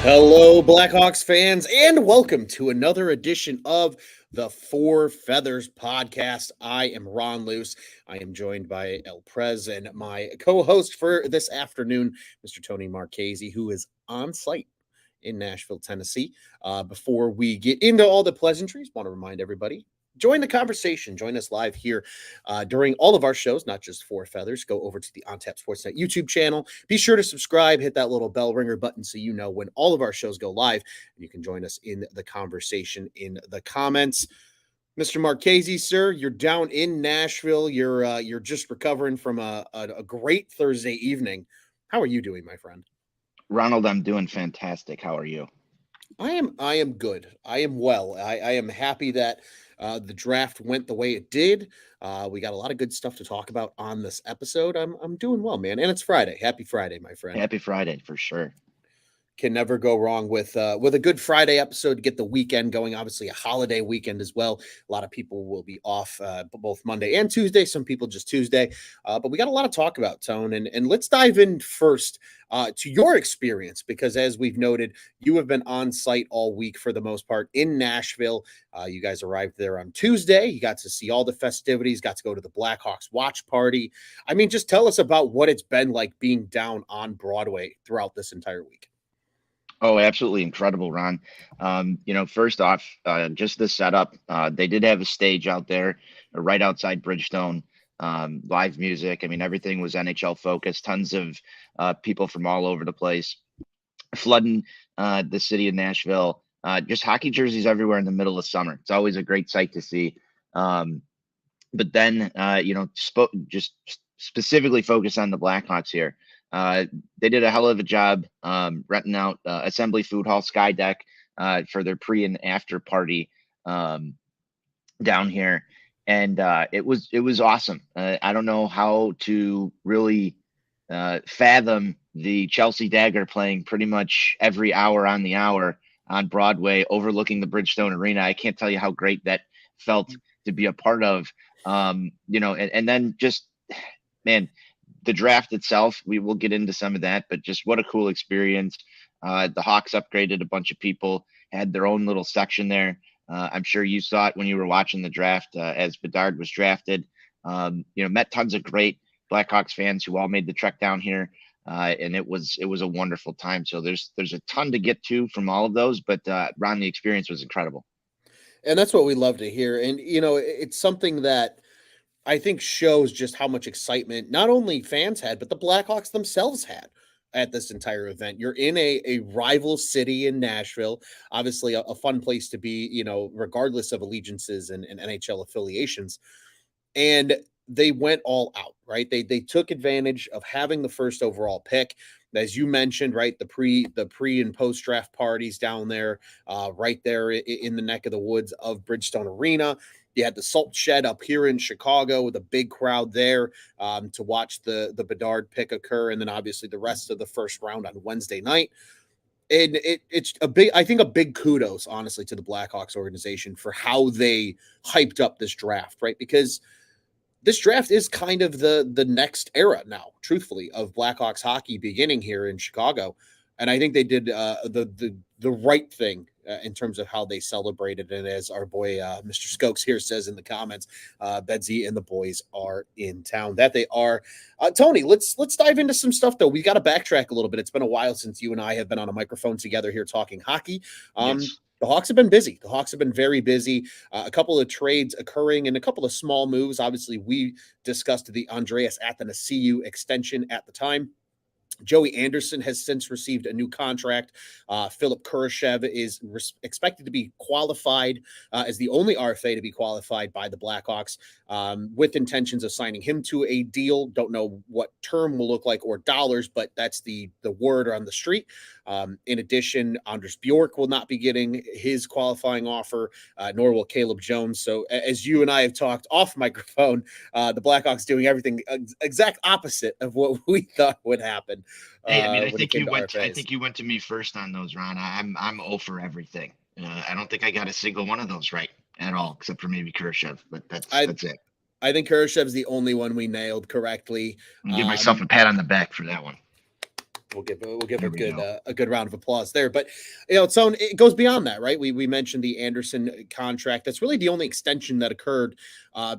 Hello, Blackhawks fans, and welcome to another edition of the Four Feathers podcast. I am Ron Luce. I am joined by El Prez and my co-host for this afternoon, Mr. Tony Marchese, who is on site in Nashville, Tennessee. Before we get into all the pleasantries, want to remind everybody join the conversation. Join us live here during all of our shows, not just Four Feathers. Go over to the OnTap Sportsnet YouTube channel. Be sure to subscribe, hit that little bell ringer button so you know when all of our shows go live, and you can join us in the conversation in the comments. Mr. Marchese, sir, you're down in Nashville. You're just recovering from a great Thursday evening. How are you doing, my friend? Ronald, I'm doing fantastic. How are you? I am good. I am well. I am happy that the draft went the way it did. We got a lot of good stuff to talk about on this episode. I'm doing well, man. And it's Friday. Happy Friday, my friend. Happy Friday for sure. Can never go wrong with a good Friday episode to get the weekend going. Obviously, a holiday weekend as well. A lot of people will be off both Monday and Tuesday. Some people just Tuesday. But we got a lot to talk about, Tone. And let's dive in first to your experience, because as we've noted, you have been on site all week for the most part in Nashville. You guys arrived there on Tuesday. You got to see all the festivities, got to go to the Blackhawks watch party. I mean, just tell us about what it's been like being down on Broadway throughout this entire week. Oh, absolutely incredible, Ron. First off, just the setup. They did have a stage out there right outside Bridgestone, live music. I mean, everything was NHL focused, tons of people from all over the place, flooding the city of Nashville. Just hockey jerseys everywhere in the middle of summer. It's always a great sight to see. But then, just specifically focus on the Blackhawks here. They did a hell of a job renting out Assembly Food Hall Sky Deck for their pre and after party down here, and it was awesome. I don't know how to really fathom the Chelsea Dagger playing pretty much every hour on the hour on Broadway, overlooking the Bridgestone Arena. I can't tell you how great that felt to be a part of. And then just man, the draft itself, we will get into some of that, but just what a cool experience. The Hawks upgraded a bunch of people, had their own little section there. I'm sure you saw it when you were watching the draft as Bedard was drafted. Met tons of great Blackhawks fans who all made the trek down here, and it was a wonderful time. So there's a ton to get to from all of those, but Ron, the experience was incredible. And that's what we love to hear. And, it's something that I think shows just how much excitement not only fans had, but the Blackhawks themselves had at this entire event. You're in a rival city in Nashville, obviously a fun place to be, regardless of allegiances and NHL affiliations. And they went all out, right? They took advantage of having the first overall pick. As you mentioned, right, the pre and post draft parties down there, right there in the neck of the woods of Bridgestone Arena. You had the Salt Shed up here in Chicago with a big crowd there to watch the Bedard pick occur, and then obviously the rest of the first round on Wednesday night. And it's I think a big kudos, honestly, to the Blackhawks organization for how they hyped up this draft, right? Because this draft is kind of the next era now, truthfully, of Blackhawks hockey beginning here in Chicago, and I think they did the right thing in terms of how they celebrated it. As our boy Mr. Skokes here says in the comments, Bedsy and the boys are in town. That they are. Tony, let's dive into some stuff though. We got to backtrack a little bit. It's been a while since you and I have been on a microphone together here talking hockey. Yes. The Hawks have been busy. The Hawks have been very busy. A couple of trades occurring and a couple of small moves. Obviously, we discussed the Andreas Athanasiou extension at the time. Joey Anderson has since received a new contract. Philip Kurashev is expected to be qualified as the only RFA to be qualified by the Blackhawks, with intentions of signing him to a deal. Don't know what term will look like or dollars, but that's the word on the street. In addition, Anders Bjork will not be getting his qualifying offer, nor will Caleb Jones. So as you and I have talked off microphone, the Blackhawks doing everything exact opposite of what we thought would happen. Hey, I mean, I When it think came you to went. I RFAs. think you went to me first on those, Ron. I'm 0 for everything. I don't think I got a single one of those right at all, except for maybe Khrushchev. But I that's it. I think Kurashev's the only one we nailed correctly. I'll give myself a pat on the back for that one. We'll give There we go. a good round of applause there. But it goes beyond that, right? We mentioned the Anderson contract. That's really the only extension that occurred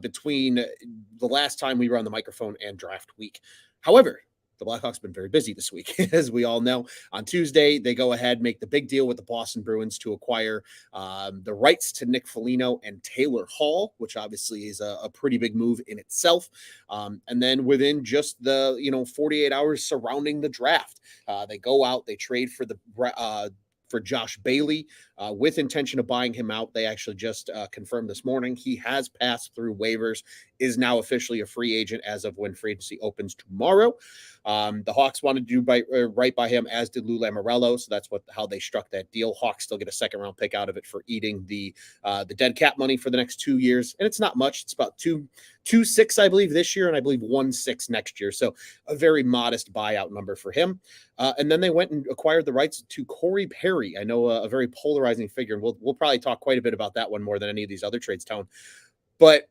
between the last time we were on the microphone and draft week. However, the Blackhawks been very busy this week, as we all know. On Tuesday, they go ahead, make the big deal with the Boston Bruins to acquire the rights to Nick Foligno and Taylor Hall, which obviously is a pretty big move in itself. And then within just the 48 hours surrounding the draft, they go out, they trade for Josh Bailey with intention of buying him out. They actually just confirmed this morning he has passed through waivers, is now officially a free agent as of when free agency opens tomorrow. The Hawks wanted to do right by him, as did Lou Lamoriello. So that's how they struck that deal. Hawks still get a second round pick out of it for eating the dead cap money for the next 2 years, and it's not much. It's about 2.6, I believe, this year, and I believe 1.6 next year. So a very modest buyout number for him. And then they went and acquired the rights to Corey Perry. I know a very polarizing figure, and we'll probably talk quite a bit about that one more than any of these other trades, Tone. But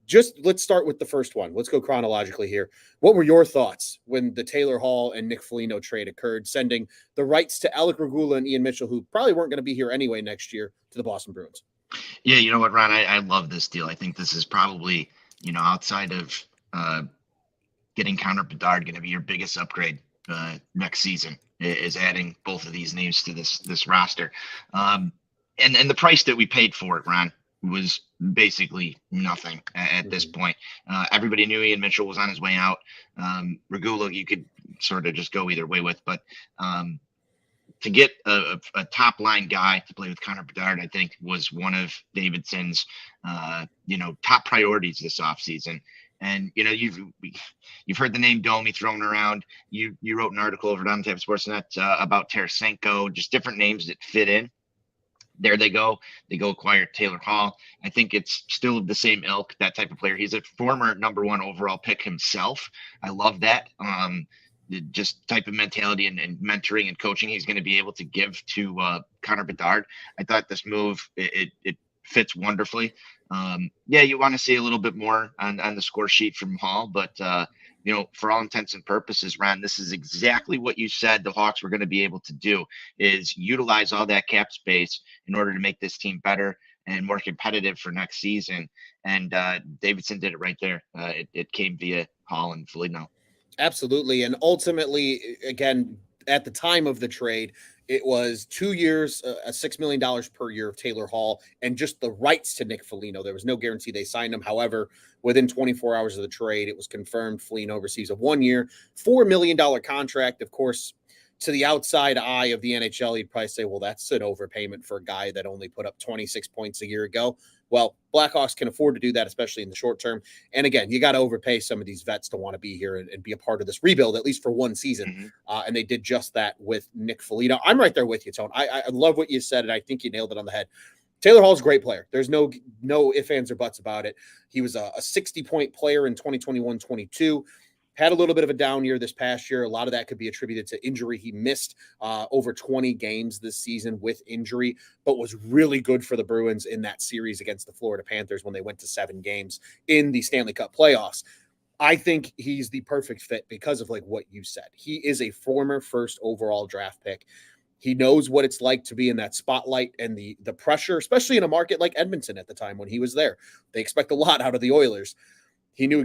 just let's start with the first one. Let's go chronologically here. What were your thoughts when the Taylor Hall and Nick Foligno trade occurred, sending the rights to Alec Regula and Ian Mitchell, who probably weren't going to be here anyway next year, to the Boston Bruins? Yeah, you know what, Ron? I love this deal. I think this is probably, outside of getting Connor Bedard, going to be your biggest upgrade next season, is adding both of these names to this roster. And the price that we paid for it, Ron, was basically nothing at this point. Everybody knew Ian Mitchell was on his way out. Regula, you could sort of just go either way with, but to get a top line guy to play with Connor Bedard, I think was one of Davidson's, top priorities this offseason. And you've heard the name Domi thrown around. You wrote an article over on Tap Sportsnet about Tarasenko, just different names that fit in. There they go. They go acquire Taylor Hall. I think it's still the same ilk, that type of player. He's a former number 1 overall pick himself. I love that. Just type of mentality and mentoring and coaching he's going to be able to give to Connor Bedard. I thought this move, it fits wonderfully. You want to see a little bit more on the score sheet from Hall, but for all intents and purposes, Ron, this is exactly what you said the Hawks were going to be able to do, is utilize all that cap space in order to make this team better and more competitive for next season. And Davidson did it right there. It came via Hall and Foligno. Absolutely. And ultimately, again, at the time of the trade, it was 2 years, $6 million per year of Taylor Hall, and just the rights to Nick Foligno. There was no guarantee they signed him. However, within 24 hours of the trade, it was confirmed Foligno receives a 1 year, $4 million contract. Of course, to the outside eye of the NHL, you'd probably say, well, that's an overpayment for a guy that only put up 26 points a year ago. Well, Blackhawks can afford to do that, especially in the short term. And again, you got to overpay some of these vets to want to be here and be a part of this rebuild, at least for one season. And they did just that with Nick Foligno. I'm right there with you, Tone. I love what you said, and I think you nailed it on the head. Taylor Hall's a great player. There's no ifs, ands, or buts about it. He was a 60-point player in 2021-22. Had a little bit of a down year this past year. A lot of that could be attributed to injury. He missed over 20 games this season with injury, but was really good for the Bruins in that series against the Florida Panthers when they went to 7 games in the Stanley Cup playoffs. I think he's the perfect fit because of what you said. He is a former first overall draft pick. He knows what it's like to be in that spotlight and the pressure, especially in a market like Edmonton at the time when he was there. They expect a lot out of the Oilers. He knew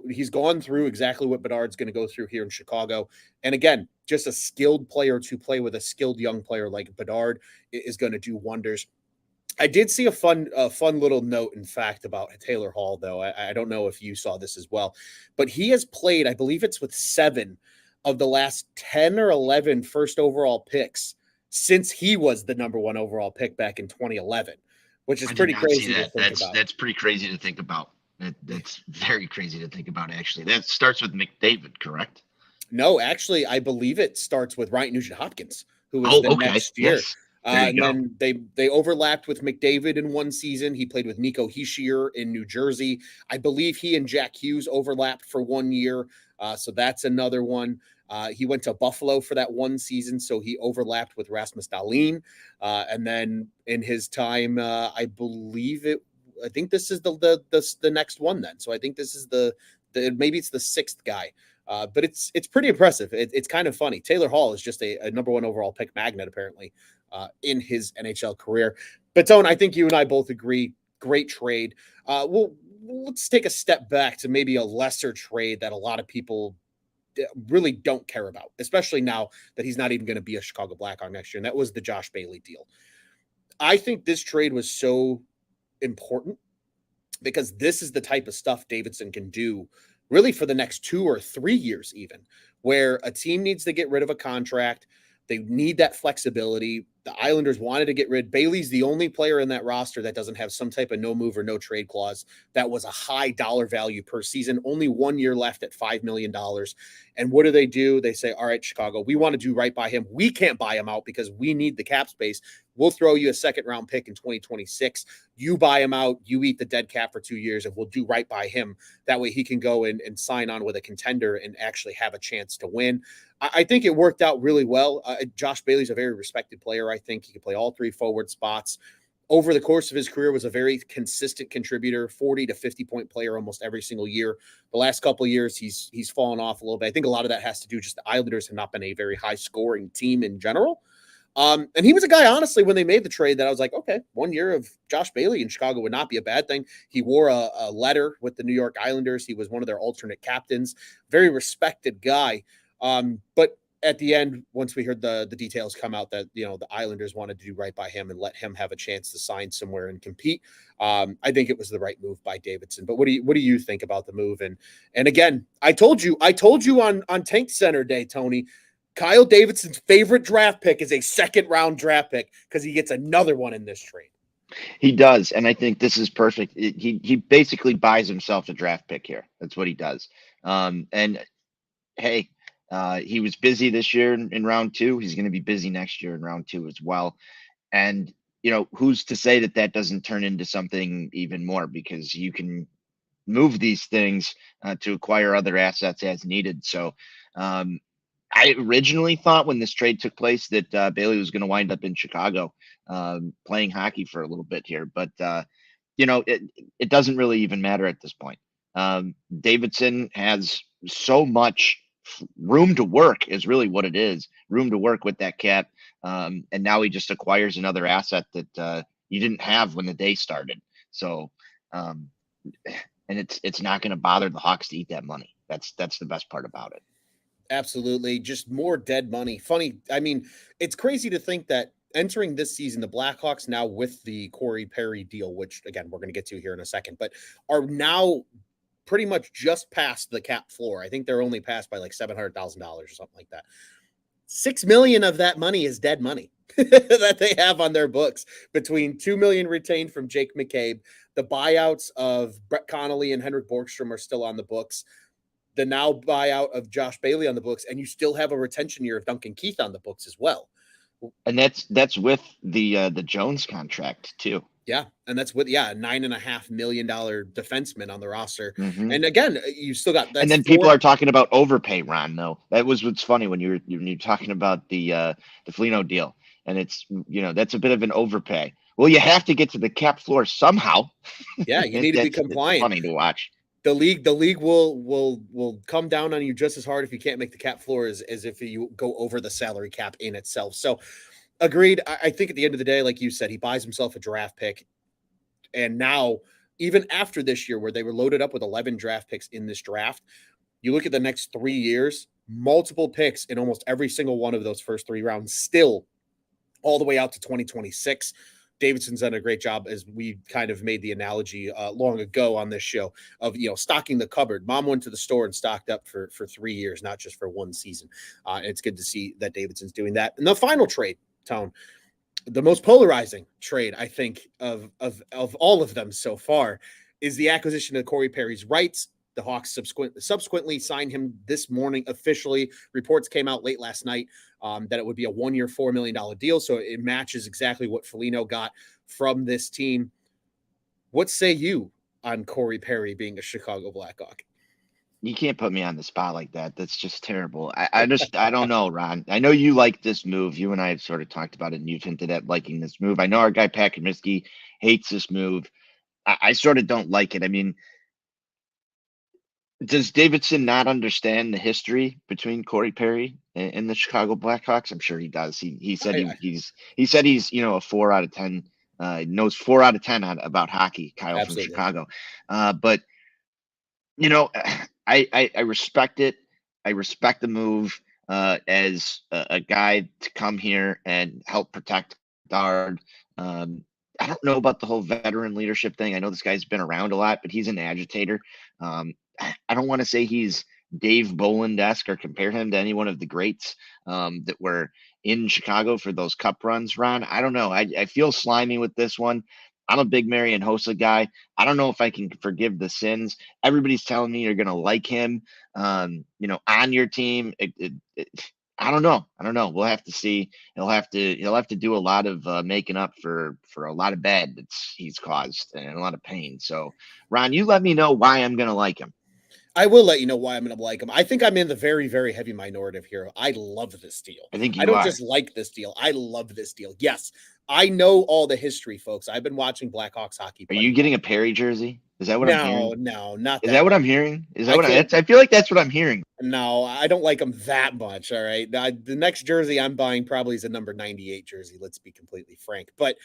he's gone through exactly what Bedard's going to go through here in Chicago. And again, just a skilled player to play with a skilled young player like Bedard is going to do wonders. I did see a fun little note, in fact, about Taylor Hall, though. I don't know if you saw this as well, but he has played, I believe it's with 7 of the last 10 or 11 first overall picks since he was the number 1 overall pick back in 2011, which is pretty crazy to think about. That's pretty crazy to think about. That's very crazy to think about, actually. That starts with McDavid, correct? No, actually, I believe it starts with Ryan Nugent-Hopkins, who was next year. Yes. And then they overlapped with McDavid in one season. He played with Nico Hischier in New Jersey. I believe he and Jack Hughes overlapped for 1 year. So that's another one. He went to Buffalo for that one season, so he overlapped with Rasmus Dahlin. And then in his time, I think this is the next one then. So I think this is maybe it's the 6th guy But it's pretty impressive. It's kind of funny. Taylor Hall is just a number one overall pick magnet, apparently, in his NHL career. But Tone, I think you and I both agree. Great trade. Let's take a step back to maybe a lesser trade that a lot of people really don't care about, especially now that he's not even going to be a Chicago Blackhawk next year. And that was the Josh Bailey deal. I think this trade was so important because this is the type of stuff Davidson can do really for the next 2 or 3 years, even where a team needs to get rid of a contract. They need that flexibility. The Islanders wanted to get rid. Bailey's the only player in that roster that doesn't have some type of no move or no trade clause. That was a high dollar value per season. Only 1 year left at $5 million. And what do? They say, all right, Chicago, we want to do right by him. We can't buy him out because we need the cap space. We'll throw you a second round pick in 2026. You buy him out. You eat the dead cap for 2 years, and we'll do right by him. That way he can go and sign on with a contender and actually have a chance to win. I think it worked out really well. Josh Bailey's a very respected player. I think he can play all 3 forward spots. Over the course of his career was a very consistent contributor, 40 to 50 point player almost every single year. The last couple of years, he's fallen off a little bit. I think a lot of that has to do just the Islanders have not been a very high scoring team in general. And he was a guy, honestly, when they made the trade that I was like, okay, 1 year of Josh Bailey in Chicago would not be a bad thing. He wore a letter with the New York Islanders. He was one of their alternate captains, very respected guy. But at the end, once we heard the details come out that, the Islanders wanted to do right by him and let him have a chance to sign somewhere and compete, I think it was the right move by Davidson. But what do you think about the move? And again, I told you on Tank Center Day, Tony, Kyle Davidson's favorite draft pick is a second round draft pick because he gets another one in this trade. He does, and I think this is perfect. He basically buys himself a draft pick here. That's what he does. And hey, he was busy this year in round 2. He's going to be busy next year in round 2 as well. And who's to say that doesn't turn into something even more, because you can move these things to acquire other assets as needed. So I originally thought when this trade took place that Bailey was going to wind up in Chicago playing hockey for a little bit here. But, it doesn't really even matter at this point. Davidson has so much room to work is really what it is. Room to work with that cap. And now he just acquires another asset that you didn't have when the day started. So, and it's not going to bother the Hawks to eat that money. That's the best part about it. Absolutely. Just more dead money. Funny. I mean, it's crazy to think that entering this season, the Blackhawks now with the Corey Perry deal, which again, we're going to get to here in a second, but are now pretty much just past the cap floor. I think they're only passed by like $700,000 or something like that. $6 million of that money is dead money that they have on their books, between $2 million retained from Jake McCabe. The buyouts of Brett Connolly and Henrik Borgstrom are still on the books. The now buyout of Josh Bailey on the books, and you still have a retention year of Duncan Keith on the books as well. And that's with the Jones contract too. Yeah, and that's with $9.5 million defenseman on the roster. Mm-hmm. And again, you still got that. And then people are talking about overpay, Ron. Though that was what's funny when you're talking about the Foligno deal, and it's that's a bit of an overpay. Well, you have to get to the cap floor somehow. Yeah, you need to be compliant. It's funny to watch. The league will come down on you just as hard if you can't make the cap floor as if you go over the salary cap in itself. So agreed. I think at the end of the day, like you said, he buys himself a draft pick. And now, even after this year where they were loaded up with 11 draft picks in this draft, you look at the next 3 years, multiple picks in almost every single one of those first 3 rounds, still all the way out to 2026. Davidson's done a great job, as we kind of made the analogy long ago on this show of, stocking the cupboard. Mom went to the store and stocked up for 3 years, not just for one season. And it's good to see that Davidson's doing that. And the final trade, Tone, the most polarizing trade, I think, of all of them so far, is the acquisition of Corey Perry's rights. The Hawks subsequently signed him this morning officially. Reports came out late last night that it would be a 1 year, $4 million deal. So it matches exactly what Foligno got from this team. What say you on Corey Perry being a Chicago Blackhawk? You can't put me on the spot like that. That's just terrible. I don't know, Ron. I know you like this move. You and I have sort of talked about it, and you've hinted at liking this move. I know our guy Pat Kaminsky hates this move. I sort of don't like it. I mean, Does Davidson not understand the history between Corey Perry and the Chicago Blackhawks? I'm sure he does. He said he said he's a 4 out of 10. Knows 4 out of 10 about hockey. Kyle from Absolutely. Chicago, but you know, I respect it. I respect the move as a guy to come here and help protect Dard. Um, I don't know about the whole veteran leadership thing. I know this guy's been around a lot, but he's an agitator. I don't want to say he's Dave Boland-esque or compare him to any one of the greats that were in Chicago for those cup runs, Ron. I don't know. I feel slimy with this one. I'm a big Marian Hossa guy. I don't know if I can forgive the sins. Everybody's telling me you're going to like him, on your team. I don't know. I don't know. We'll have to see. He'll have to do a lot of making up for a lot of bad he's caused and a lot of pain. So, Ron, you let me know why I'm going to like him. I will let you know why I'm going to like him. I think I'm in the very, very heavy minority here. I love this deal. I think I you don't are. just like this deal. I love this deal. Yes, I know all the history, folks. I've been watching Blackhawks hockey. Are you getting a Perry jersey? Is that what I'm No, hearing? no, not Is that that what much. I'm hearing? Is that I what can't. I feel like that's what I'm hearing. No, I don't like him that much. All right. The next jersey I'm buying probably is a number 98 jersey. Let's be completely frank. But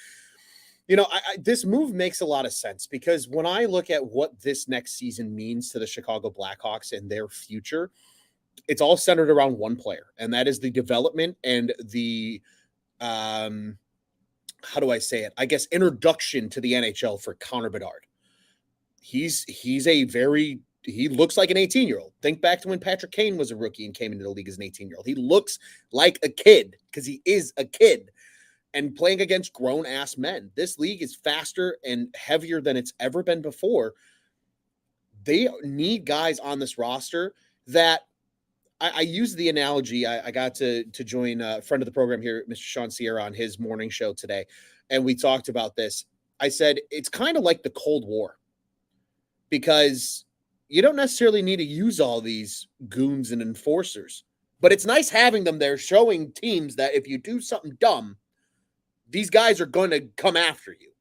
this move makes a lot of sense because when I look at what this next season means to the Chicago Blackhawks and their future, it's all centered around one player, and that is the development and the how do I say it? I guess introduction to the NHL for Connor Bedard. He's a very he looks like an 18-year-old. Think back to when Patrick Kane was a rookie and came into the league as an 18-year-old. He looks like a kid because he is a kid and playing against grown ass men. This league is faster and heavier than it's ever been before. They need guys on this roster that I use the analogy. I got to join a friend of the program here, Mr. Sean Sierra, on his morning show today, and we talked about this. I said it's kind of like the Cold War because you don't necessarily need to use all these goons and enforcers, but it's nice having them there, showing teams that if you do something dumb, these guys are going to come after you.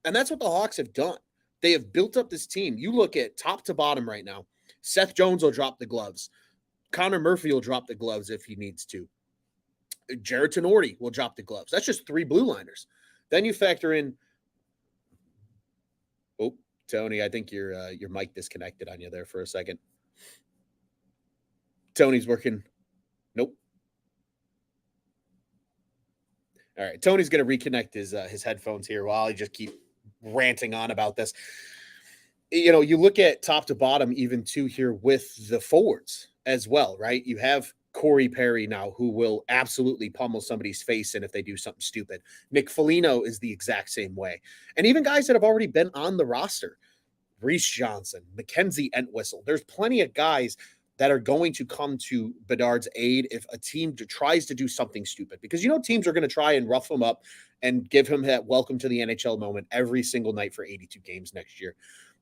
And that's what the Hawks have done. They have built up this team. You look at top to bottom right now. Seth Jones will drop the gloves. Connor Murphy will drop the gloves if he needs to. Jared Tenorti will drop the gloves. That's just 3 blue liners. Then you factor in. Oh, Tony, I think your mic disconnected on you there for a second. Tony's working. Nope. All right, Tony's going to reconnect his headphones here while I just keep ranting on about this. You look at top to bottom, even too here with the forwards as well, right? You have Corey Perry now, who will absolutely pummel somebody's face in if they do something stupid. Nick Foligno is the exact same way, and even guys that have already been on the roster, Reese Johnson, Mackenzie Entwistle. There's plenty of guys that are going to come to Bedard's aid if a team tries to do something stupid, because teams are going to try and rough him up and give him that welcome to the NHL moment every single night for 82 games next year.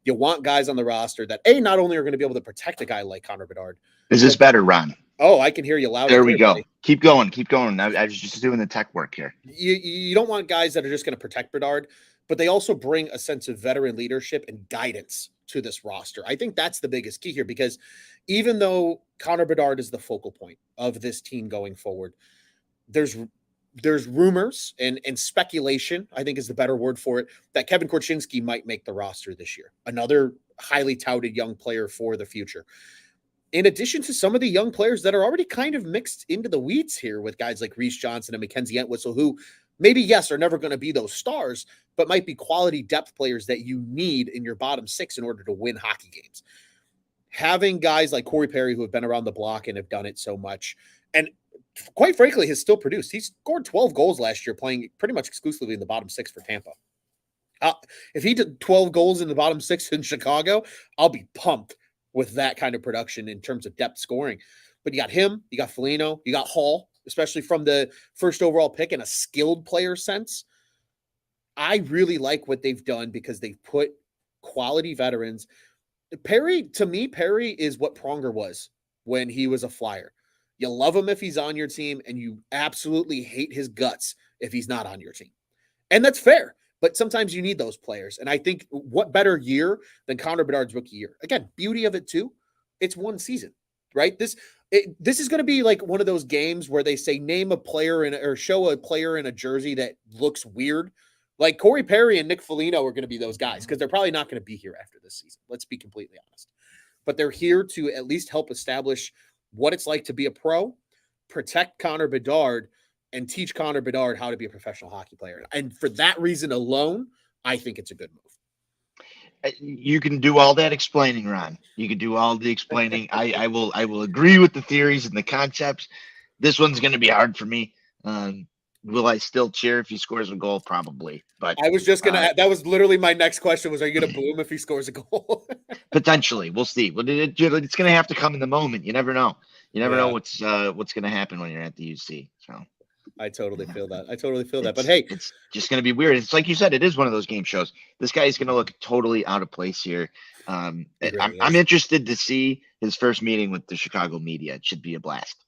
You want guys on the roster that not only are going to be able to protect a guy like Connor Bedard. Is this better, Ron? Oh, I can hear you loud There and we clear, go. buddy. Keep going. Keep going. I was just doing the tech work here. You don't want guys that are just going to protect Bedard, but they also bring a sense of veteran leadership and guidance to this roster. I think that's the biggest key here, because even though Connor Bedard is the focal point of this team going forward, there's rumors and speculation, I think is the better word for it, that Kevin Korchinski might make the roster this year. Another highly touted young player for the future. In addition to some of the young players that are already kind of mixed into the weeds here with guys like Reese Johnson and Mackenzie Entwistle, who maybe, yes, are never going to be those stars, but might be quality depth players that you need in your bottom 6 in order to win hockey games. Having guys like Corey Perry, who have been around the block and have done it so much, and quite frankly, has still produced. He scored 12 goals last year, playing pretty much exclusively in the bottom 6 for Tampa. If he did 12 goals in the bottom 6 in Chicago, I'll be pumped with that kind of production in terms of depth scoring. But you got him, you got Foligno, you got Hall, especially from the first overall pick in a skilled player sense. I really like what they've done because they've put quality veterans. To me, Perry is what Pronger was when he was a Flyer. You love him if he's on your team, and you absolutely hate his guts if he's not on your team. And that's fair. But sometimes you need those players. And I think what better year than Connor Bedard's rookie year? Again, beauty of it too. It's one season, right? This is going to be like one of those games where they say name a player or show a player in a jersey that looks weird. Like Corey Perry and Nick Foligno are going to be those guys because they're probably not going to be here after this season. Let's be completely honest. But they're here to at least help establish what it's like to be a pro, protect Connor Bedard, and teach Connor Bedard how to be a professional hockey player. And for that reason alone, I think it's a good move. You can do all that explaining, Ron. You can do all the explaining. I will agree with the theories and the concepts. This one's going to be hard for me. Will I still cheer if he scores a goal? Probably. But I was just gonna. That was literally my next question. Was, are you gonna boo him if he scores a goal? Potentially, we'll see. But it's going to have to come in the moment. You never know. You never know what's going to happen when you're at the UC. So I totally feel that. But hey, it's just going to be weird. It's like you said, it is one of those game shows. This guy is going to look totally out of place here. I'm interested to see his first meeting with the Chicago media. It should be a blast.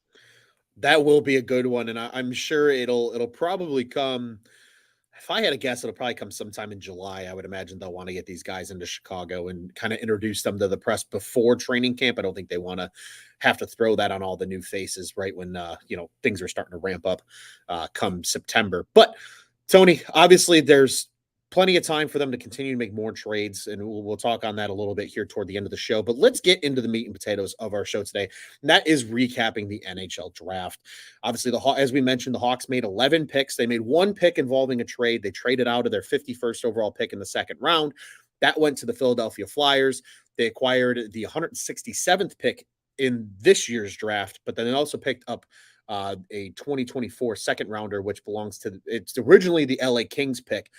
That will be a good one, and I'm sure it'll probably come. If I had to guess, it'll probably come sometime in July. I would imagine they'll want to get these guys into Chicago and kind of introduce them to the press before training camp. I don't think they want to have to throw that on all the new faces right when things are starting to ramp up come September. But Tony, obviously, there's plenty of time for them to continue to make more trades, and we'll talk on that a little bit here toward the end of the show. But let's get into the meat and potatoes of our show today, and that is recapping the NHL draft. Obviously, as we mentioned, the Hawks made 11 picks. They made one pick involving a trade. They traded out of their 51st overall pick in the second round. That went to the Philadelphia Flyers. They acquired the 167th pick in this year's draft, but then they also picked up a 2024 second rounder, which belongs to it's originally the LA Kings pick.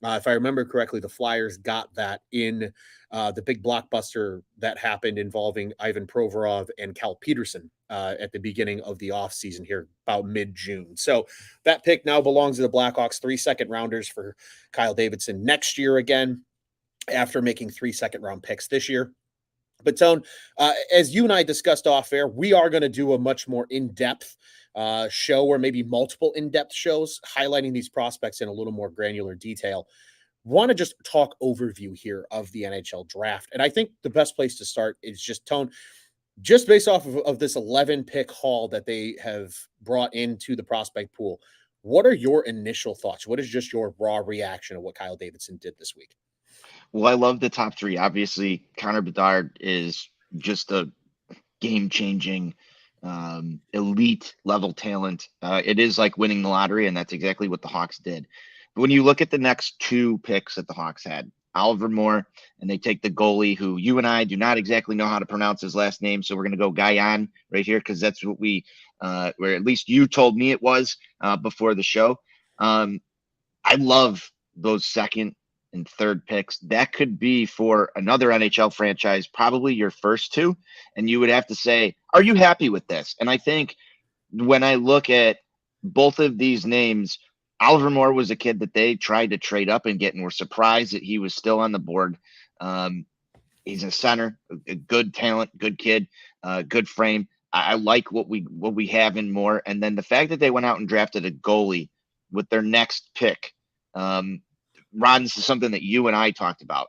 If I remember correctly, the Flyers got that in the big blockbuster that happened involving Ivan Provorov and Cal Peterson at the beginning of the offseason here, about mid-June. So that pick now belongs to the Blackhawks, 3 second rounders for Kyle Davidson next year again, after making 3 second-round picks this year. But Tone, as you and I discussed off air, we are going to do a much more in-depth show, or maybe multiple in-depth shows highlighting these prospects in a little more granular detail. Want to just talk overview here of the NHL draft. And I think the best place to start is just, Tone, just based off of this 11 pick haul that they have brought into the prospect pool. What are your initial thoughts? What is just your raw reaction of what Kyle Davidson did this week? Well, I love the top three. Obviously, Connor Bedard is just a game-changing, elite level talent. It is like winning the lottery, and that's exactly what the Hawks did. But when you look at the next 2 picks that the Hawks had, Oliver Moore, and they take the goalie who you and I do not exactly know how to pronounce his last name, so we're going to go Guyon right here because that's what where at least you told me it was before the show. I love those second and third picks. That could be for another NHL franchise, probably your first 2, and you would have to say, are you happy with this? And I think when I look at both of these names, Oliver Moore was a kid that they tried to trade up and get, and were surprised that he was still on the board. He's a center, a good talent, good kid, good frame. I like what we have in Moore, and then the fact that they went out and drafted a goalie with their next pick. Ron, this is something that you and I talked about.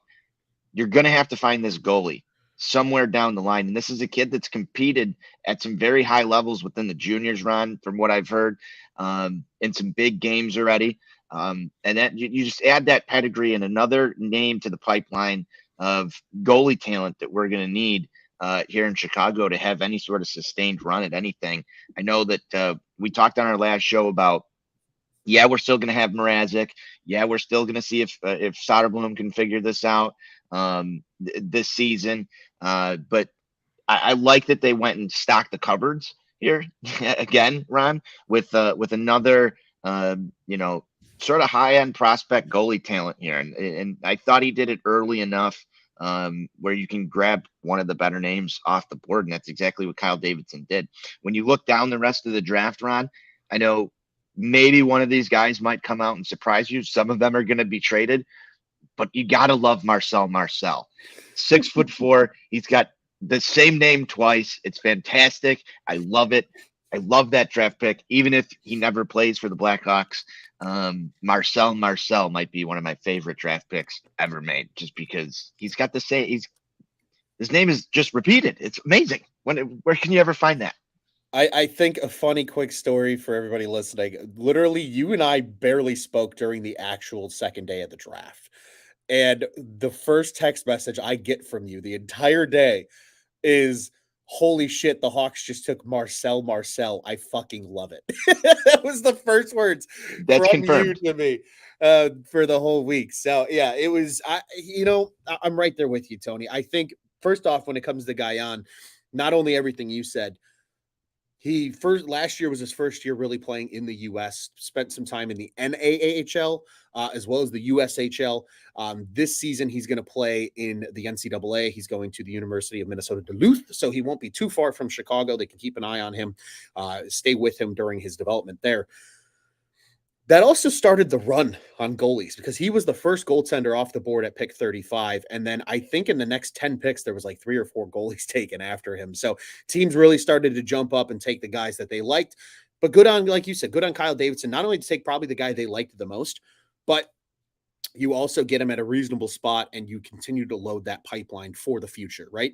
You're going to have to find this goalie somewhere down the line. And this is a kid that's competed at some very high levels within the juniors, Ron, from what I've heard, in some big games already. And that you just add that pedigree and another name to the pipeline of goalie talent that we're going to need here in Chicago to have any sort of sustained run at anything. I know that we talked on our last show about, we're still going to have Mrazek. We're still going to see if Soderblom can figure this out this season. But I like that they went and stocked the cupboards here again, Ron, with another, sort of high end prospect goalie talent here. And I thought he did it early enough where you can grab one of the better names off the board. And that's exactly what Kyle Davidson did. When you look down the rest of the draft, Ron, I know maybe one of these guys might come out and surprise you. Some of them are going to be traded, but you got to love Marcel. 6'4". He's got the same name twice. It's fantastic. I love it. I love that draft pick, even if he never plays for the Blackhawks. Marcel might be one of my favorite draft picks ever made, just because he's got the same. His name is just repeated. It's amazing. Where can you ever find that? I think a funny quick story for everybody listening. Literally, you and I barely spoke during the actual second day of the draft. And the first text message I get from you the entire day is, "Holy shit, the Hawks just took Marcel. I fucking love it." That was the first words That's from you confirmed. to me for the whole week. So yeah, it was. I'm right there with you, Tony. I think first off, when it comes to Guyan, not only everything you said, he first last year was his first year really playing in the U.S. Spent some time in the NAAHL as well as the USHL. This season, he's going to play in the NCAA. He's going to the University of Minnesota Duluth, so he won't be too far from Chicago. They can keep an eye on him, stay with him during his development there. That also started the run on goalies because he was the first goaltender off the board at pick 35. And then I think in the next 10 picks, there was like 3 or 4 goalies taken after him. So teams really started to jump up and take the guys that they liked. But good on, like you said, good on Kyle Davidson, not only to take probably the guy they liked the most, but you also get him at a reasonable spot and you continue to load that pipeline for the future, right?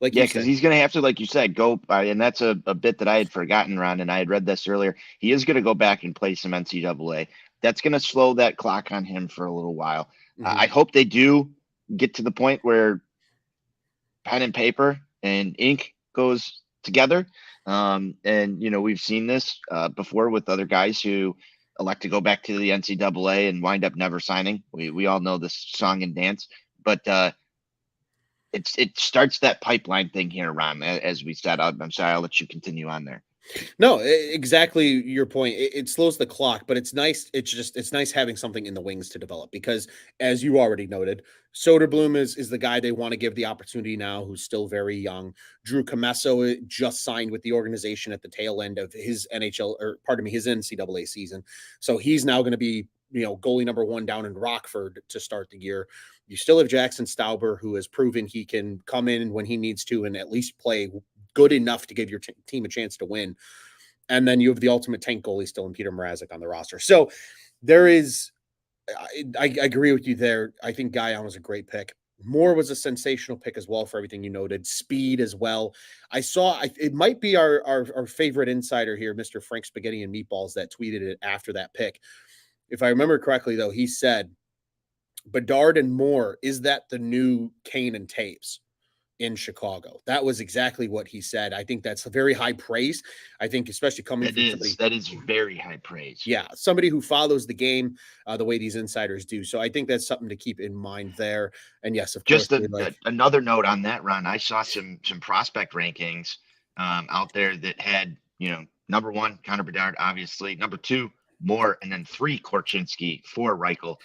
Like Yeah, you because said. he's going to have to, like you said, go. And that's a bit that I had forgotten, Ron, and I had read this earlier. He is going to go back and play some NCAA. That's going to slow that clock on him for a little while. I Mhm. hope they do get to the point where pen and paper and ink goes together. And we've seen this before with other guys who elect to go back to the NCAA and wind up never signing. We all know this song and dance, but it starts that pipeline thing here, Ron. As we said, I'm sorry, I'll let you continue on there. No, exactly your point. It slows the clock, but it's nice. It's nice having something in the wings to develop because, as you already noted, Soderblom is the guy they want to give the opportunity now, who's still very young. Drew Comesso just signed with the organization at the tail end of his NHL, or pardon me, his NCAA season, so he's now going to be goalie number 1 down in Rockford to start the year. You still have Jackson Stauber, who has proven he can come in when he needs to and at least play good enough to give your team a chance to win. And then you have the ultimate tank goalie still in Peter Mrazek on the roster. So there is, I agree with you there. I think Guyon was a great pick. Moore was a sensational pick as well for everything you noted. Speed as well. I saw it might be our favorite insider here, Mr. Frank Spaghetti and Meatballs, that tweeted it after that pick. If I remember correctly, though, he said Bedard and Moore, is that the new Kane and Taves in Chicago? That was exactly what he said. I think that's a very high praise. I think, especially coming That from is somebody, that is very high praise. yeah, somebody who follows the game the way these insiders do. So I think that's something to keep in mind there. And yes, of course, Just we like. another note on that, Ron. I saw some prospect rankings out there that had number 1 Connor Bedard, obviously number 2 Moore, and then 3 Korchinski, 4 Reichel.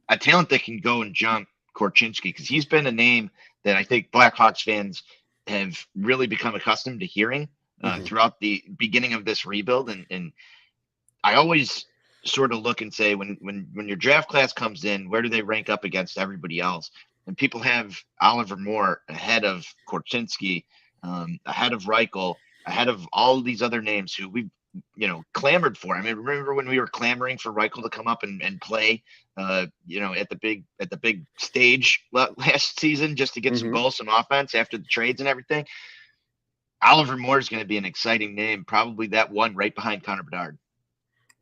A talent that can go and jump Korchinski because he's been a name that I think Blackhawks fans have really become accustomed to hearing Mhm. throughout the beginning of this rebuild. And I always sort of look and say when your draft class comes in, where do they rank up against everybody else? And people have Oliver Moore ahead of Korchinski, ahead of Reichel, ahead of all these other names who we've clamored for. I mean, remember when we were clamoring for Reichel to come up and play, at the big stage last season just to get some Mhm. goals, some offense after the trades and everything. Oliver Moore is going to be an exciting name, probably that one right behind Connor Bedard.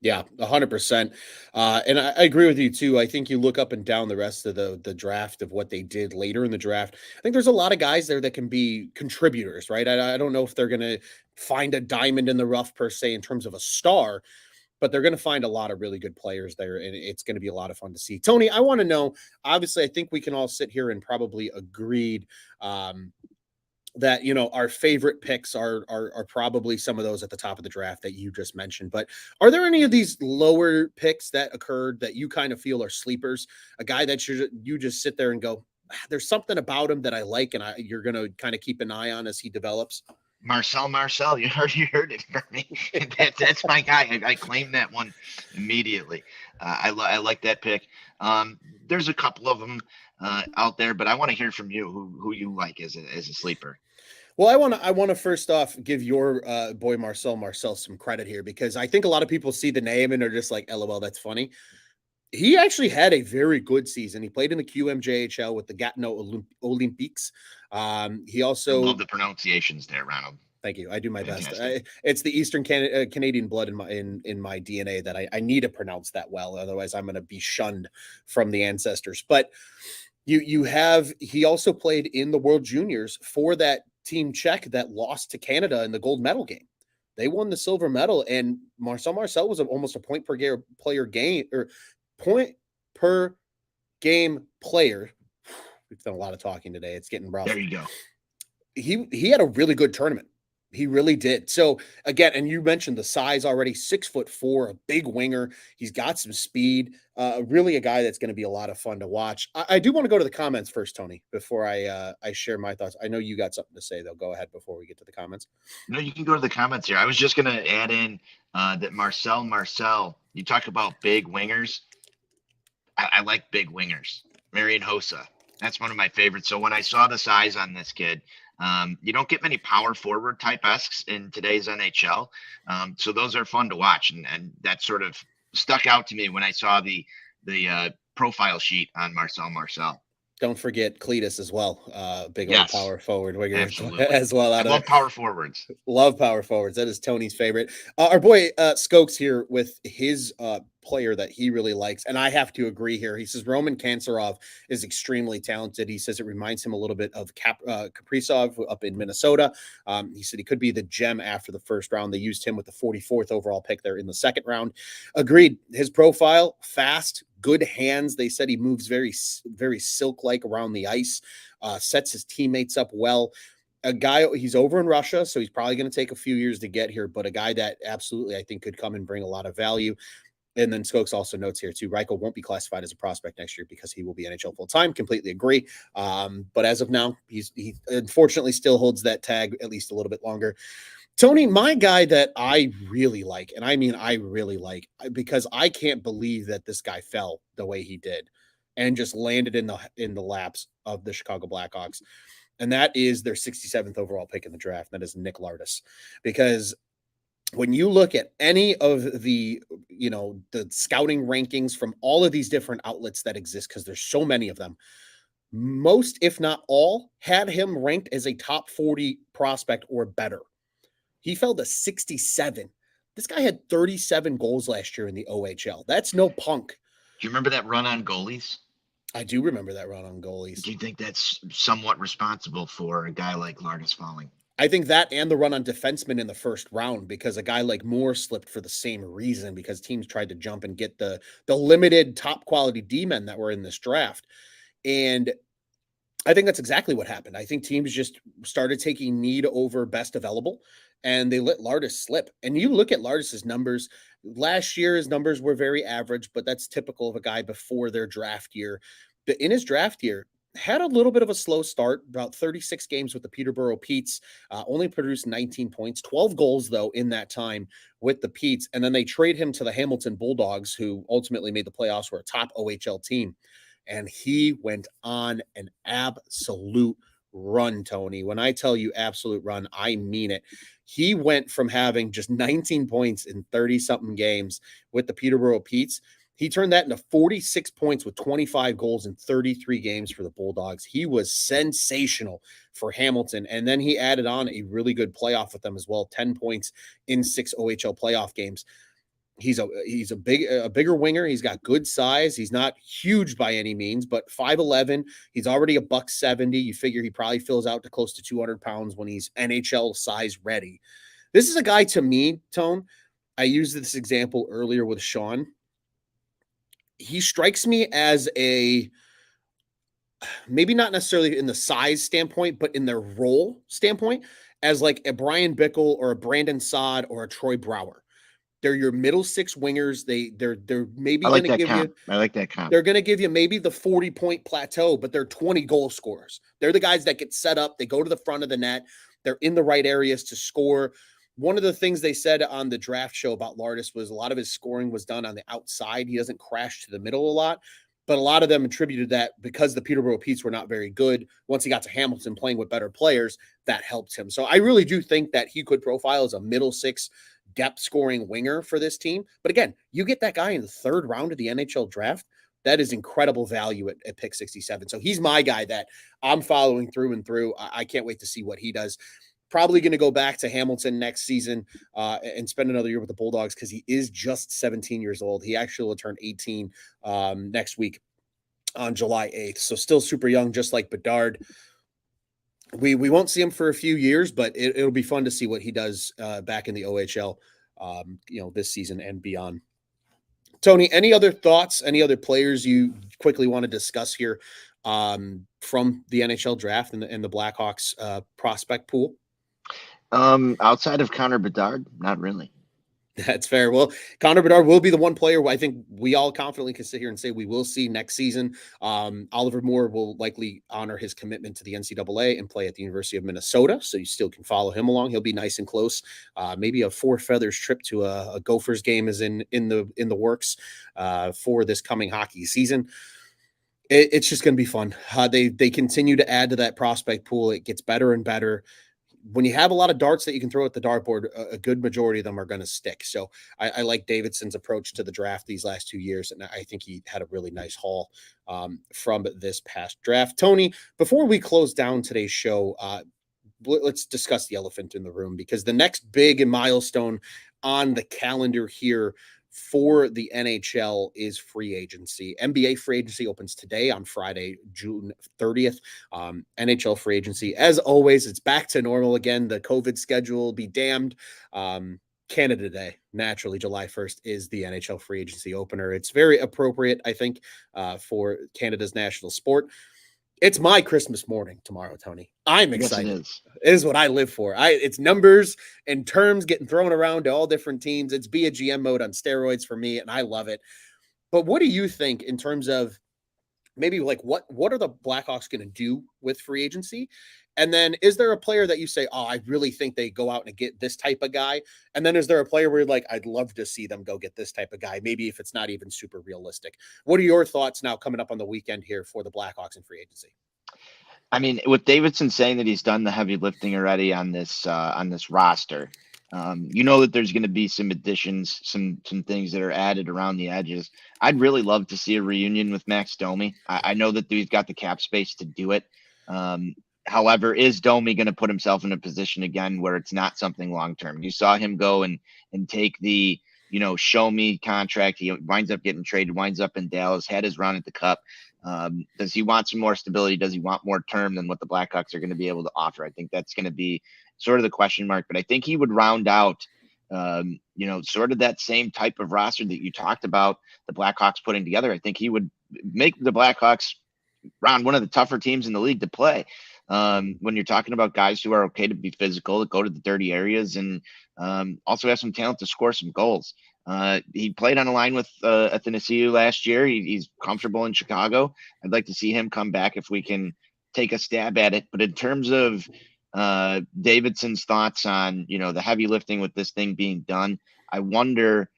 Yeah, 100%. And I agree with you too. I think you look up and down the rest of the draft of what they did later in the draft. I think there's a lot of guys there that can be contributors, right? I don't know if they're going to find a diamond in the rough per se in terms of a star, but they're going to find a lot of really good players there, and it's going to be a lot of fun to see. Tony, I want to know. Obviously, I think we can all sit here and probably agreed that our favorite picks are probably some of those at the top of the draft that you just mentioned. But are there any of these lower picks that occurred that you kind of feel are sleepers? A guy that you just sit there and go, there's something about him that I like, and you're going to kind of keep an eye on as he develops. Marcel, you heard it from me. That's my guy. I claim that one immediately. I like that pick. There's a couple of them out there, but I want to hear from you who you like as a sleeper. Well, I want to first off give your boy Marcel some credit here because I think a lot of people see the name and are just like, "LOL, that's funny." He actually had a very good season. He played in the QMJHL with the Gatineau Olympiques. He I love also, the pronunciations there, Ronald. thank you. I do my best. Fantastic. It's the Eastern Canadian blood in my DNA that I need to pronounce that well. Otherwise, I'm going to be shunned from the ancestors. But he also played in the World Juniors for that team Czech that lost to Canada in the gold medal game. They won the silver medal, and Marcel was almost a player game or point per game player. We've done a lot of talking today. It's getting rough. There you go. He had a really good tournament. He really did. So again, and you mentioned the size already, 6'4", a big winger. He's got some speed. Really a guy that's going to be a lot of fun to watch. I do want to go to the comments first, Tony, before I share my thoughts. I know you got something to say, though. Go ahead before we get to the comments. No, you can go to the comments here. I was just going to add in that Marcel, you talk about big wingers. I like big wingers. Marian Hossa. That's one of my favorites. So when I saw the size on this kid, you don't get many power forward type esques in today's NHL. So those are fun to watch. And that sort of stuck out to me when I saw the profile sheet on Marcel. Don't forget Cletus as well. Big old power forward winger as well. I love power forwards. Love power forwards. That is Tony's favorite. Our boy Skokes here with his player that he really likes. And I have to agree here. He says Roman Kanserov is extremely talented. He says it reminds him a little bit of Kaprizov up in Minnesota. He said he could be the gem after the first round. They used him with the 44th overall pick there in the second round. Agreed. His profile, fast, good hands. They said he moves very, very silk-like around the ice, sets his teammates up well. A guy, he's over in Russia, so he's probably going to take a few years to get here, but a guy that absolutely I think could come and bring a lot of value. And then Skokes also notes here too, Reichel won't be classified as a prospect next year because he will be NHL full-time. Completely agree. But as of now, he unfortunately still holds that tag at least a little bit longer. Tony, my guy that I really like, and I mean I really like, because I can't believe that this guy fell the way he did and just landed in the laps of the Chicago Blackhawks. And that is their 67th overall pick in the draft. That is Nick Lardis. Because when you look at any of the scouting rankings from all of these different outlets that exist, because there's so many of them, most, if not all, had him ranked as a top 40 prospect or better. He fell to 67. This guy had 37 goals last year in the OHL. That's no punk. Do you remember that run on goalies? I do remember that run on goalies. Do you think that's somewhat responsible for a guy like Lardis falling? I think that and the run on defensemen in the first round, because a guy like Moore slipped for the same reason, because teams tried to jump and get the limited top quality D-men that were in this draft. And I think that's exactly what happened. I think teams just started taking need over best available, and they let Lardis slip. And you look at Lardis's numbers. Last year, his numbers were very average, but that's typical of a guy before their draft year. But in his draft year, had a little bit of a slow start, about 36 games with the Peterborough Petes, only produced 19 points, 12 goals, though, in that time with the Petes. And then they trade him to the Hamilton Bulldogs, who ultimately made the playoffs, were a top OHL team. And he went on an absolute run, Tony. When I tell you absolute run, I mean it. He went from having just 19 points in 30-something games with the Peterborough Petes. He turned that into 46 points with 25 goals in 33 games for the Bulldogs. He was sensational for Hamilton. And then he added on a really good playoff with them as well, 10 points in 6 OHL playoff games. He's a bigger winger. He's got good size. He's not huge by any means, but 5'11". He's already $170. You figure he probably fills out to close to 200 pounds when he's NHL size ready. This is a guy, to me, Tone, I used this example earlier with Sean. He strikes me as maybe not necessarily in the size standpoint, but in their role standpoint, as like a Brian Bickle or a Brandon Saad or a Troy Brouwer. They're your middle six wingers. They're maybe going to give you. I like that comp. They're going to give you maybe the 40-point plateau, but they're 20 goal scorers. They're the guys that get set up. They go to the front of the net. They're in the right areas to score. One of the things they said on the draft show about Lardis was a lot of his scoring was done on the outside. He doesn't crash to the middle a lot, but a lot of them attributed that because the Peterborough Petes were not very good. Once he got to Hamilton playing with better players, that helped him. So I really do think that he could profile as a middle six depth scoring winger for this team. But again, you get that guy in the third round of the NHL draft. That is incredible value at pick 67. So he's my guy that I'm following through and through. I can't wait to see what he does. Probably going to go back to Hamilton next season and spend another year with the Bulldogs because he is just 17 years old. He actually will turn 18 next week on July 8th. So still super young, just like Bedard. We won't see him for a few years, but it'll be fun to see what he does back in the OHL, this season and beyond. Tony, any other thoughts, any other players you quickly want to discuss here from the NHL draft and the Blackhawks prospect pool? Outside of Connor Bedard, not really. That's fair. Well, Connor Bedard will be the one player I think we all confidently can sit here and say we will see next season. Oliver Moore will likely honor his commitment to the NCAA and play at the University of Minnesota, so you still can follow him along. He'll be nice and close. Maybe a Four Feathers trip to a Gophers game is in the works for this coming hockey season. It's just going to be fun. They continue to add to that prospect pool. It gets better and better. When you have a lot of darts that you can throw at the dartboard, a good majority of them are going to stick. So I like Davidson's approach to the draft these last 2 years, and I think he had a really nice haul from this past draft. Tony, before we close down today's show, let's discuss the elephant in the room, because the next big milestone on the calendar here for the NHL is free agency. NBA free agency opens today on Friday, June 30th. NHL free agency, as always, it's back to normal again. The COVID schedule be damned. Canada Day, naturally, July 1st is the NHL free agency opener. It's very appropriate, I think, for Canada's national sport. It's my Christmas morning tomorrow, Tony. I'm excited. Yes, it is what I live for. It's numbers and terms getting thrown around to all different teams. It's be a GM mode on steroids for me, and I love it. But what do you think in terms of maybe like what are the Blackhawks going to do with free agency? And then is there a player that you say, oh, I really think they go out and get this type of guy? And then is there a player where you're like, I'd love to see them go get this type of guy, maybe if it's not even super realistic? What are your thoughts now coming up on the weekend here for the Blackhawks in free agency? I mean, with Davidson saying that he's done the heavy lifting already on this roster, that there's going to be some additions, some things that are added around the edges. I'd really love to see a reunion with Max Domi. I know that he's got the cap space to do it. However, is Domi going to put himself in a position again where it's not something long term? You saw him go and take the show me contract. He winds up getting traded, winds up in Dallas, had his run at the Cup. Does he want some more stability? Does he want more term than what the Blackhawks are going to be able to offer? I think that's going to be sort of the question mark. But I think he would round out, sort of that same type of roster that you talked about the Blackhawks putting together. I think he would make the Blackhawks round one of the tougher teams in the league to play. When you're talking about guys who are okay to be physical, to go to the dirty areas, and also have some talent to score some goals. He played on a line with Athanasiou last year. He's comfortable in Chicago. I'd like to see him come back if we can take a stab at it. But in terms of Davidson's thoughts on, the heavy lifting with this thing being done, I wonder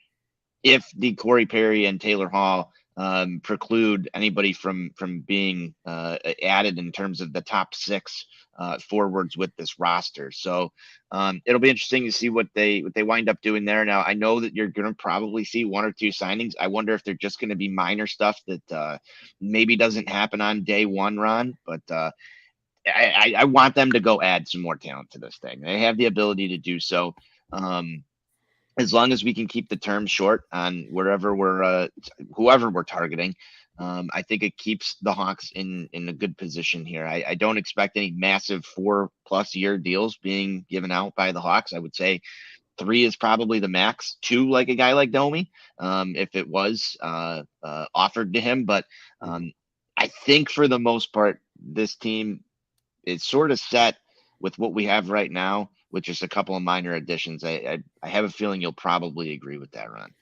if the Corey Perry and Taylor Hall preclude anybody from being added in terms of the top six forwards with this roster. So it'll be interesting to see what they wind up doing there. Now, I know that you're going to probably see one or two signings. I wonder if they're just going to be minor stuff that maybe doesn't happen on day one, Ron, but I want them to go add some more talent to this thing. They have the ability to do so. As long as we can keep the term short on whoever we're targeting, I think it keeps the Hawks in a good position here. I don't expect any massive 4+ year deals being given out by the Hawks. I would say 3 is probably the max. 2, like a guy like Domi, if it was offered to him. But I think for the most part, this team is sort of set with what we have right now, with just a couple of minor additions. I have a feeling you'll probably agree with that, Ron.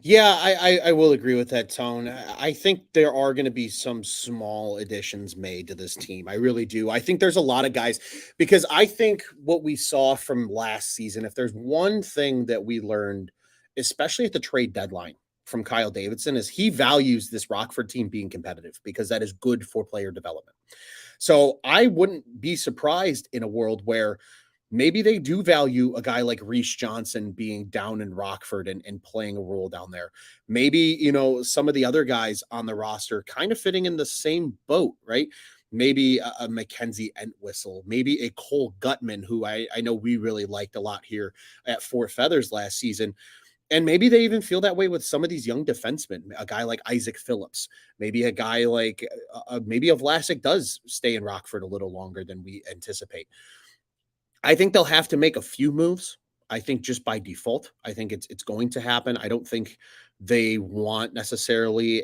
Yeah, I will agree with that, Tone. I think there are going to be some small additions made to this team. I really do. I think there's a lot of guys, because I think what we saw from last season, if there's one thing that we learned, especially at the trade deadline from Kyle Davidson, is he values this Rockford team being competitive, because that is good for player development. So I wouldn't be surprised in a world where maybe they do value a guy like Reese Johnson being down in Rockford and playing a role down there. Maybe, some of the other guys on the roster kind of fitting in the same boat, right? Maybe a Mackenzie Entwistle, maybe a Cole Gutman, who I know we really liked a lot here at Four Feathers last season. And maybe they even feel that way with some of these young defensemen, a guy like Isaac Phillips, maybe a guy like maybe a Vlasic does stay in Rockford a little longer than we anticipate. I think they'll have to make a few moves. I think just by default, I think it's going to happen. I don't think they want necessarily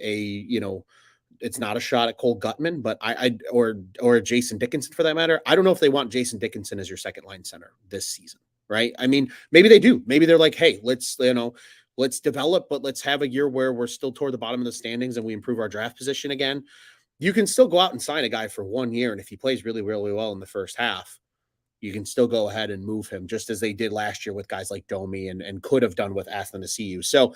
it's not a shot at Cole Gutman, but or Jason Dickinson for that matter. I don't know if they want Jason Dickinson as your second line center this season, right? I mean, maybe they do. Maybe they're like, hey, let's develop, but let's have a year where we're still toward the bottom of the standings and we improve our draft position again. You can still go out and sign a guy for 1 year, and if he plays really, really well in the first half, you can still go ahead and move him, just as they did last year with guys like Domi and could have done with Athanasiou. So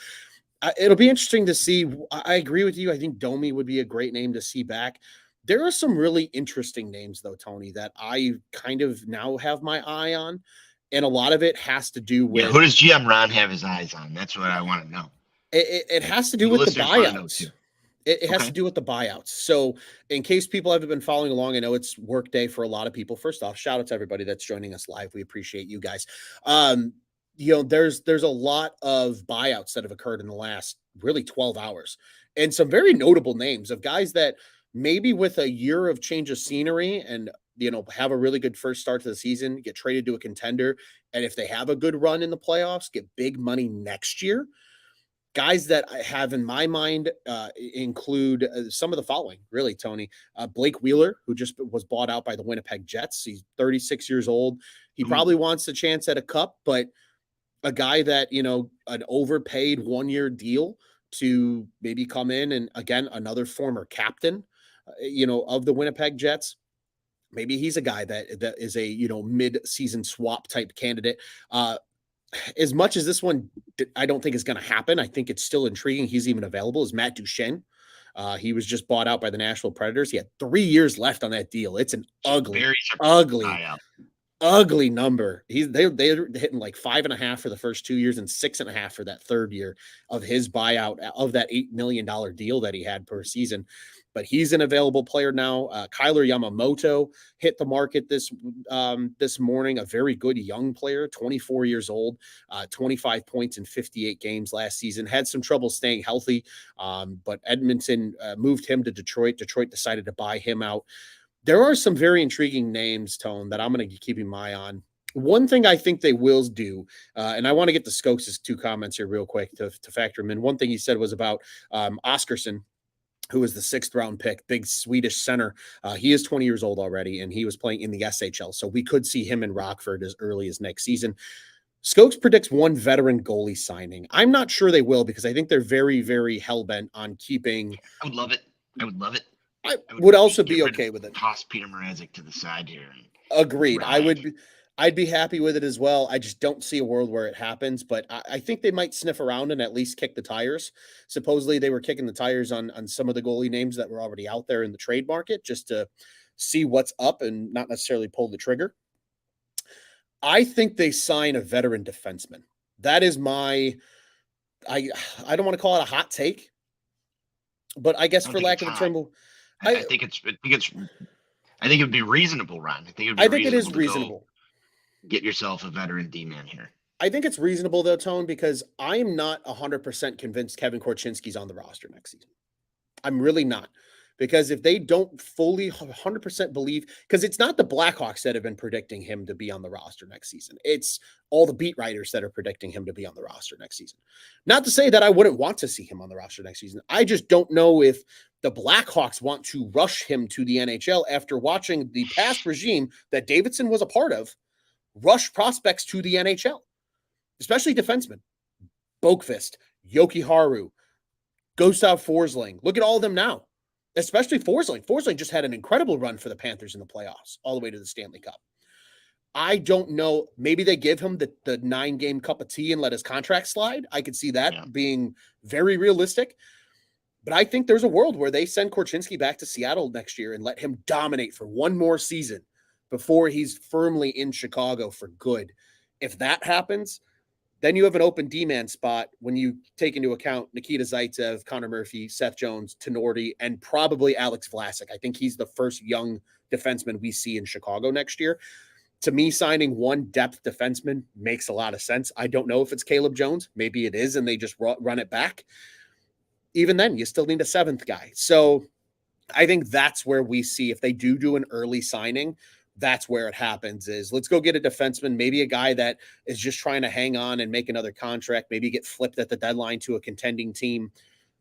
it'll be interesting to see. I agree with you. I think Domi would be a great name to see back. There are some really interesting names, though, Tony, that I kind of now have my eye on. And a lot of it has to do Yeah, with who does GM Ron have his eyes on? That's what I want to know. it has to do The with the listeners want to know too. buyouts. It has Okay. to do with the buyouts. So, in case people haven't been following along, I know it's work day for a lot of people. First off, shout out to everybody that's joining us live. We appreciate you guys. There's a lot of buyouts that have occurred in the last really 12 hours, and some very notable names of guys that maybe with a year of change of scenery and have a really good first start to the season, get traded to a contender, and if they have a good run in the playoffs, get big money next year. Guys that I have in my mind include some of the following, really, Tony. Blake Wheeler, who just was bought out by the Winnipeg Jets. He's 36 years old. He probably wants a chance at a cup, but a guy that, an overpaid 1-year deal to maybe come in and, again, another former captain, of the Winnipeg Jets. Maybe he's a guy that is a, mid-season swap type candidate. As much as this one, I don't think is going to happen. I think it's still intriguing. He's even available. Is Matt Duchene. He was just bought out by the Nashville Predators. He had 3 years left on that deal. It's an ugly, ugly number. They're hitting like 5.5 for the first 2 years and 6.5 for that third year of his buyout of that $8 million deal that he had per season. But he's an available player now. Kyler Yamamoto hit the market this morning. A very good young player, 24 years old, 25 points in 58 games last season. Had some trouble staying healthy, but Edmonton moved him to Detroit. Detroit decided to buy him out. There are some very intriguing names, Tone, that I'm going to be keeping my eye on. One thing I think they will do, and I want to get to Skokes' 2 comments here real quick to factor him in. One thing he said was about Oscarsson, who was the 6th round pick, big Swedish center. He is 20 years old already, and he was playing in the SHL. So we could see him in Rockford as early as next season. Skokes predicts 1 veteran goalie signing. I'm not sure they will, because I think they're very, very hell-bent on keeping. I would love it. I would also be okay with it. Toss Peter Mrazek to the side here. Agreed. I'd be happy with it as well. I just don't see a world where it happens, but I think they might sniff around and at least kick the tires. Supposedly they were kicking the tires on some of the goalie names that were already out there in the trade market, just to see what's up and not necessarily pull the trigger. I think they sign a veteran defenseman. That is I don't want to call it a hot take, but I guess for lack of a term, I think it would be reasonable, Ron. I think it is reasonable. Get yourself a veteran D-man here. I think it's reasonable, though, Tone, because I'm not 100% convinced Kevin Korchinski's on the roster next season. I'm really not. Because if they don't fully 100% believe, because it's not the Blackhawks that have been predicting him to be on the roster next season. It's all the beat writers that are predicting him to be on the roster next season. Not to say that I wouldn't want to see him on the roster next season. I just don't know if the Blackhawks want to rush him to the NHL after watching the past regime that Davidson was a part of rush prospects to the NHL, especially defensemen. Boqvist, Yoki Haru, Gustav Forsling. Look at all of them now. Especially Forsling. Forsling just had an incredible run for the Panthers in the playoffs, all the way to the Stanley Cup. I don't know. Maybe they give him the 9-game cup of tea and let his contract slide. I could see that being very realistic. But I think there's a world where they send Korchinski back to Seattle next year and let him dominate for one more season before he's firmly in Chicago for good. If that happens, then you have an open D-man spot when you take into account Nikita Zaitsev, Connor Murphy, Seth Jones, Tenorti, and probably Alex Vlasic. I think he's the first young defenseman we see in Chicago next year. To me, signing one depth defenseman makes a lot of sense. I don't know if it's Caleb Jones. Maybe it is, and they just run it back. Even then, you still need a seventh guy. So I think that's where we see, if they do an early signing, that's where it happens, is let's go get a defenseman, maybe a guy that is just trying to hang on and make another contract, maybe get flipped at the deadline to a contending team.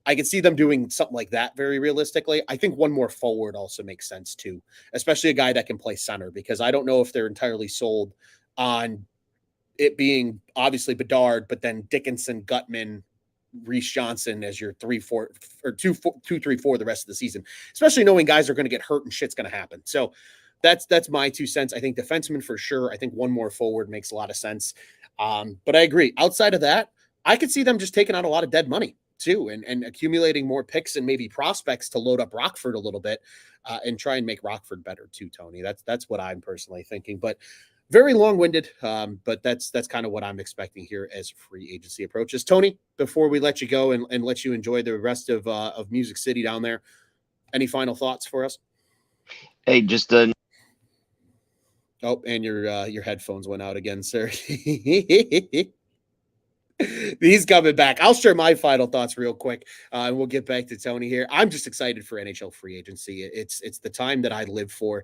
I could see them doing something like that very realistically. I think one more forward also makes sense too, especially a guy that can play center, because I don't know if they're entirely sold on it being obviously Bedard, but then Dickinson, Gutman, Reese Johnson as your 3-4 or 2-3-4 the rest of the season, especially knowing guys are going to get hurt and shit's going to happen. So that's my 2 cents. I think defenseman for sure. I think one more forward makes a lot of sense. But I agree. Outside of that, I could see them just taking out a lot of dead money too, and accumulating more picks and maybe prospects to load up Rockford a little bit, and try and make Rockford better too, Tony. That's what I'm personally thinking. But very long-winded, but that's kind of what I'm expecting here as free agency approaches. Tony, before we let you go and let you enjoy the rest of Music City down there, any final thoughts for us? Hey, just Oh, and your headphones went out again, sir. He's coming back. I'll share my final thoughts real quick, and we'll get back to Tony here. I'm just excited for NHL free agency. It's the time that I live for.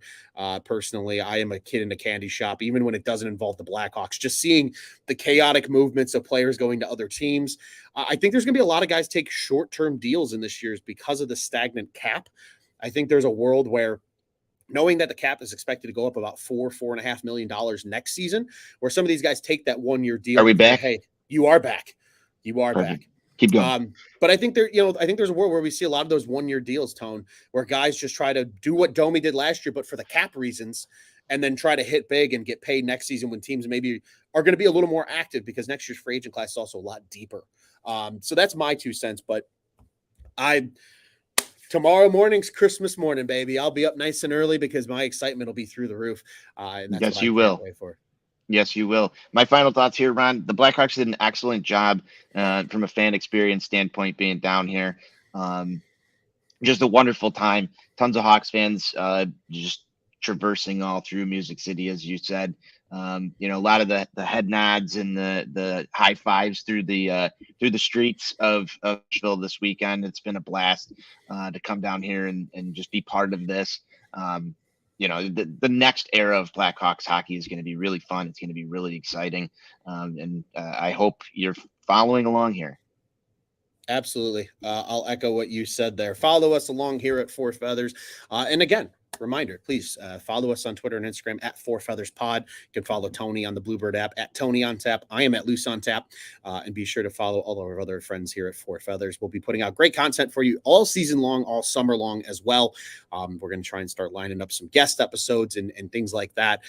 Personally, I am a kid in a candy shop, even when it doesn't involve the Blackhawks. Just seeing the chaotic movements of players going to other teams. I think there's going to be a lot of guys take short-term deals in this year's because of the stagnant cap. I think there's a world where, knowing that the cap is expected to go up about $4.5 million next season, where some of these guys take that 1-year deal. Are we back? Hey, you are back. You are Perfect. back. Keep going. But I think I think there's a world where we see a lot of those 1-year deals, Tone, where guys just try to do what Domi did last year, but for the cap reasons, and then try to hit big and get paid next season when teams maybe are going to be a little more active, because next year's free agent class is also a lot deeper. So that's my 2 cents. But tomorrow morning's Christmas morning, baby. I'll be up nice and early because my excitement will be through the roof. And that's Yes, what you I will. can't wait for. Yes, you will. My final thoughts here, Ron. The Blackhawks did an excellent job from a fan experience standpoint being down here. Just a wonderful time. Tons of Hawks fans just traversing all through Music City, as you said. A lot of the head nods and the high fives through the streets of Nashville this weekend. It's been a blast to come down here and just be part of this. The next era of Blackhawks hockey is going to be really fun. It's going to be really exciting. And I hope you're following along here. Absolutely. I'll echo what you said there. Follow us along here at Four Feathers. And again, reminder, please follow us on Twitter and Instagram at Four Feathers Pod. You can follow Tony on the Bluebird app at Tony on Tap. I am at Loose on Tap. And be sure to follow all of our other friends here at Four Feathers. We'll be putting out great content for you all season long, all summer long as well. We're going to try and start lining up some guest episodes and things like that.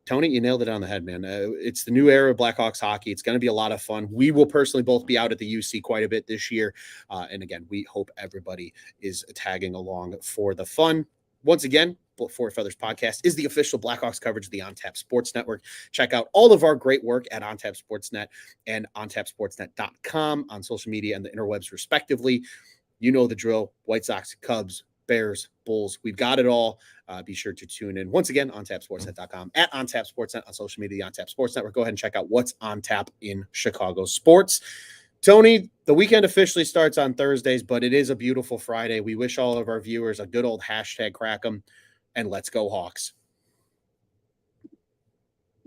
Tony, you nailed it on the head, man. It's the new era of Blackhawks hockey. It's going to be a lot of fun. We will personally both be out at the UC quite a bit this year. And again, we hope everybody is tagging along for the fun. Once again, Four Feathers Podcast is the official Blackhawks coverage of the OnTap Sports Network. Check out all of our great work at OnTap Sportsnet and OnTapSportsnet.com on social media and the interwebs, respectively. You know the drill. White Sox, Cubs, Bears, Bulls. We've got it all. Be sure to tune in once again on TapSportsNet.com, at OnTap Sportsnet on social media, the OnTap Sports Network. Go ahead and check out what's on tap in Chicago sports. Tony, the weekend officially starts on Thursdays, but it is a beautiful Friday. We wish all of our viewers a good old hashtag Crack'em, and let's go Hawks.